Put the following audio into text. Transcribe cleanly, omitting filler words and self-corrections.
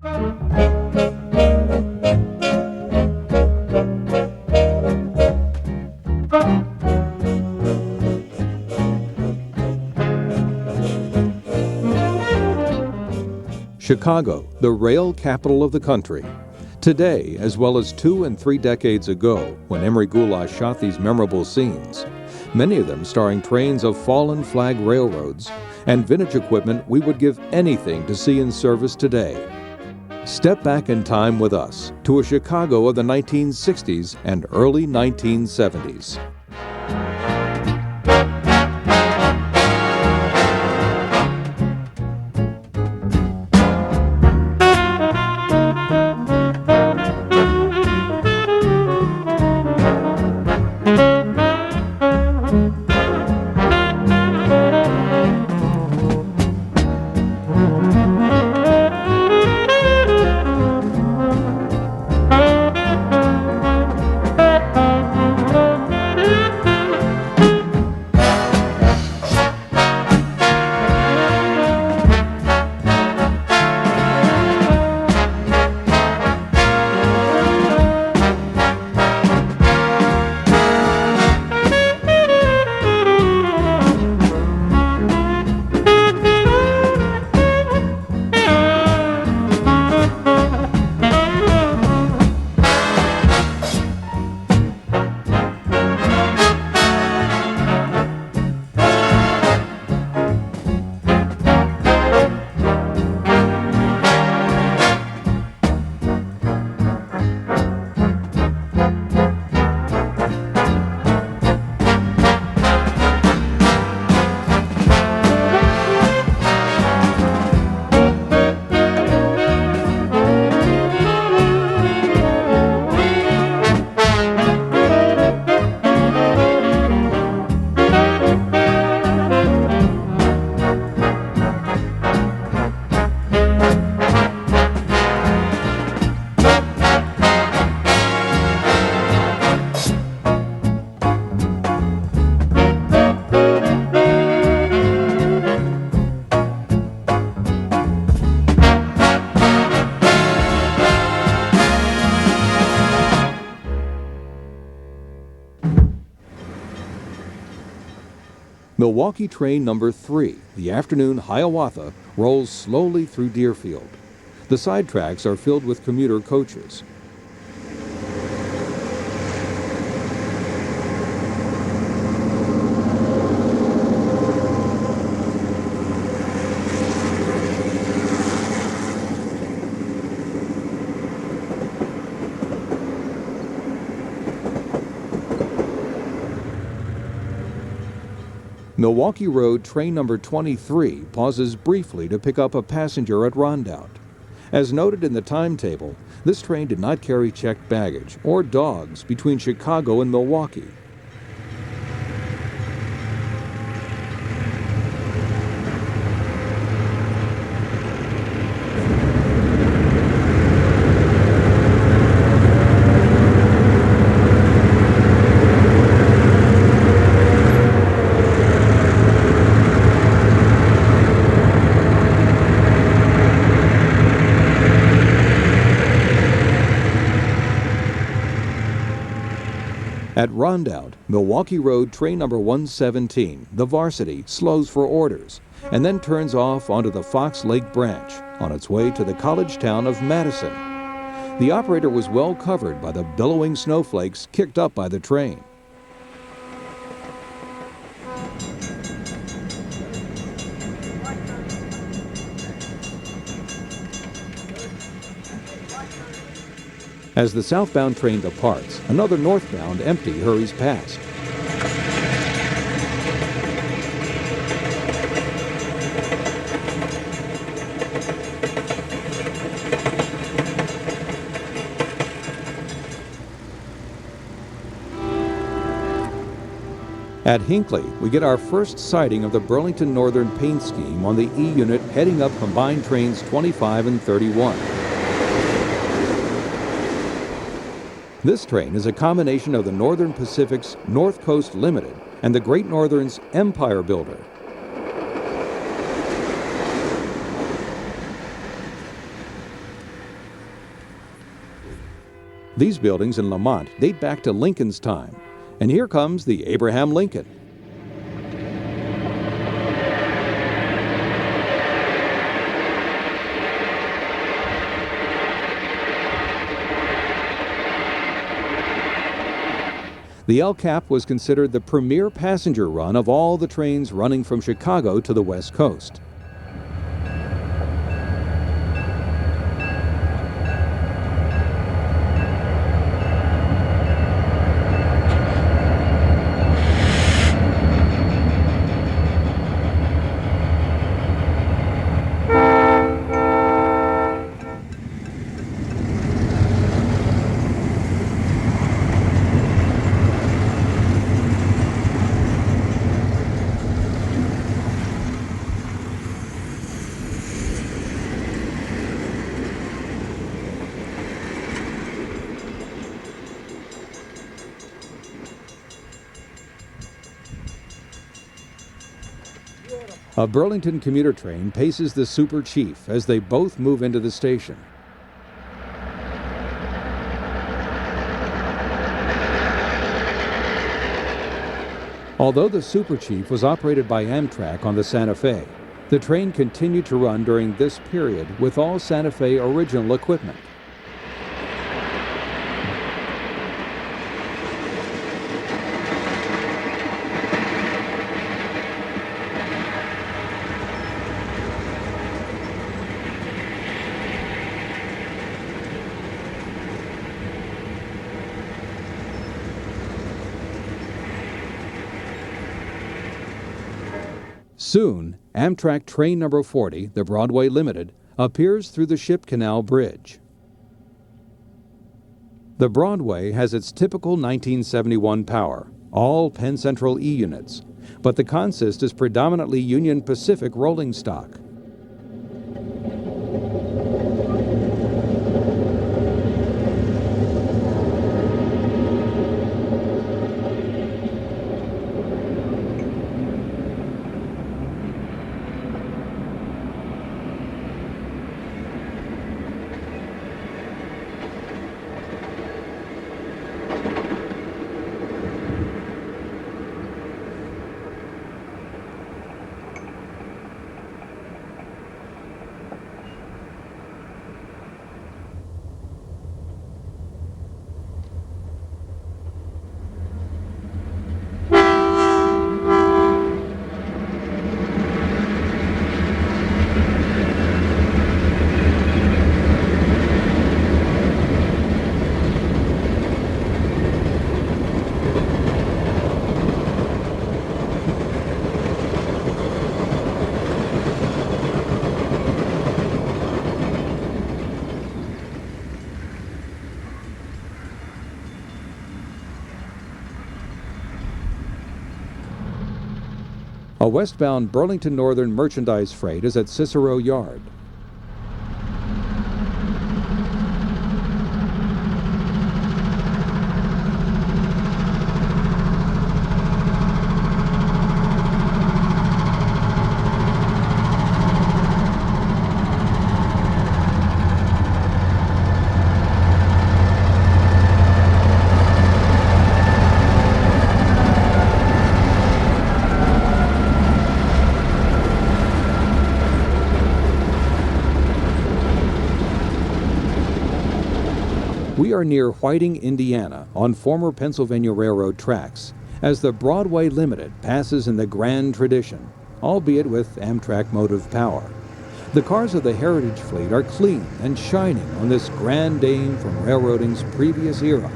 Chicago, the rail capital of the country. Today, as well as 2 and 3 decades ago, when Emery Goulash shot these memorable scenes, many of them starring trains of fallen flag railroads and vintage equipment we would give anything to see in service today. Step back in time with us to a Chicago of the 1960s and early 1970s. Milwaukee train number 3, the afternoon Hiawatha, rolls slowly through Deerfield. The side tracks are filled with commuter coaches. Milwaukee Road train number 23 pauses briefly to pick up a passenger at Rondout. As noted in the timetable, this train did not carry checked baggage or dogs between Chicago and Milwaukee. At Rondout, Milwaukee Road train number 117, the Varsity, slows for orders and then turns off onto the Fox Lake branch on its way to the college town of Madison. The operator was well covered by the billowing snowflakes kicked up by the train. As the southbound train departs, another northbound empty hurries past. At Hinckley, we get our first sighting of the Burlington Northern paint scheme on the E unit heading up combined trains 25 and 31. This train is a combination of the Northern Pacific's North Coast Limited and the Great Northern's Empire Builder. These buildings in Lamont date back to Lincoln's time. And here comes the Abraham Lincoln. The El Cap was considered the premier passenger run of all the trains running from Chicago to the West Coast. A Burlington commuter train paces the Super Chief as they both move into the station. Although the Super Chief was operated by Amtrak on the Santa Fe, the train continued to run during this period with all Santa Fe original equipment. Soon, Amtrak train number 40, the Broadway Limited, appears through the Ship Canal Bridge. The Broadway has its typical 1971 power, all Penn Central E units, but the consist is predominantly Union Pacific rolling stock. A westbound Burlington Northern merchandise freight is at Cicero Yard. We are near Whiting, Indiana, on former Pennsylvania Railroad tracks, as the Broadway Limited passes in the grand tradition, albeit with Amtrak motive power. The cars of the Heritage Fleet are clean and shining on this grand dame from railroading's previous era.